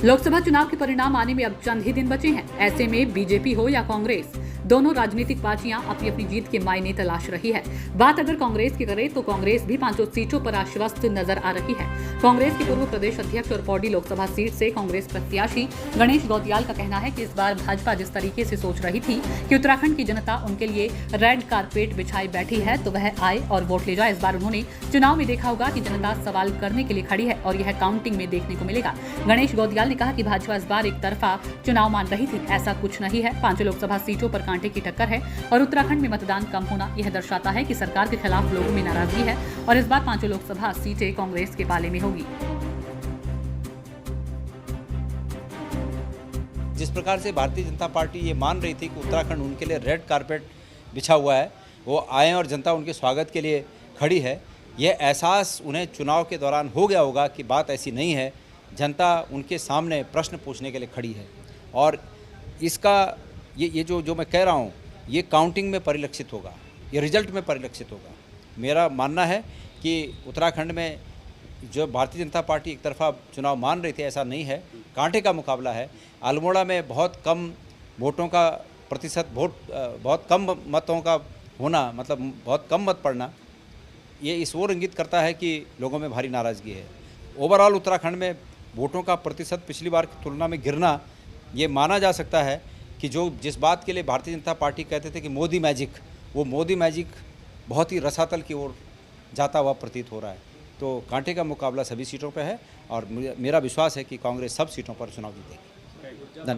लोकसभा चुनाव के परिणाम आने में अब चंद ही दिन बचे हैं। ऐसे में बीजेपी हो या कांग्रेस, दोनों राजनीतिक पार्टियां अपनी अपनी जीत के मायने तलाश रही है। बात अगर कांग्रेस की करें तो कांग्रेस भी 5 सीटों पर आश्वस्त नजर आ रही है। कांग्रेस के पूर्व प्रदेश अध्यक्ष और पौड़ी लोकसभा सीट से कांग्रेस प्रत्याशी गणेश गौतियाल का कहना है कि इस बार भाजपा जिस तरीके से सोच रही थी कि उत्तराखंड की जनता उनके लिए रेड कारपेट बिछाई बैठी है तो वह आए और वोट ले जाए। इस बार उन्होंने चुनाव में देखा होगा कि जनता सवाल करने के लिए खड़ी है और यह काउंटिंग में देखने को मिलेगा। गणेश गौतियाल ने कहा कि भाजपा इस बार एक तरफा चुनाव मान रही थी, ऐसा कुछ नहीं है। 5 लोकसभा सीटों पर कांटे की टक्कर है और उत्तराखंड में मतदान कम होना यह दर्शाता है कि सरकार के खिलाफ लोगों में नाराजगी है और इस बार 5 लोकसभा सीटें कांग्रेस के पाले में होगी। जिस प्रकार से भारतीय जनता पार्टी ये मान रही थी कि उत्तराखंड उनके लिए रेड कारपेट बिछा हुआ है, वो आए और जनता उनके स्वागत के लिए खड़ी है, यह एहसास उन्हें चुनाव के दौरान हो गया होगा कि बात ऐसी नहीं है। जनता उनके सामने प्रश्न पूछने के लिए खड़ी है और इसका ये जो मैं कह रहा हूँ ये काउंटिंग में परिलक्षित होगा, ये रिजल्ट में परिलक्षित होगा। मेरा मानना है कि उत्तराखंड में जो भारतीय जनता पार्टी एक तरफा चुनाव मान रही थी ऐसा नहीं है, कांटे का मुकाबला है। अल्मोड़ा में बहुत कम वोटों का प्रतिशत, बहुत कम मतों का होना, मतलब बहुत कम मत पड़ना, ये इस ओर इंगित करता है कि लोगों में भारी नाराज़गी है। ओवरऑल उत्तराखंड में वोटों का प्रतिशत पिछली बार की तुलना में गिरना, ये माना जा सकता है कि जिस बात के लिए भारतीय जनता पार्टी कहते थे कि मोदी मैजिक, वो मोदी मैजिक बहुत ही रसातल की ओर जाता हुआ प्रतीत हो रहा है। तो कांटे का मुकाबला सभी सीटों पर है और मेरा विश्वास है कि कांग्रेस सब सीटों पर चुनाव जीतेगी। धन्यवाद।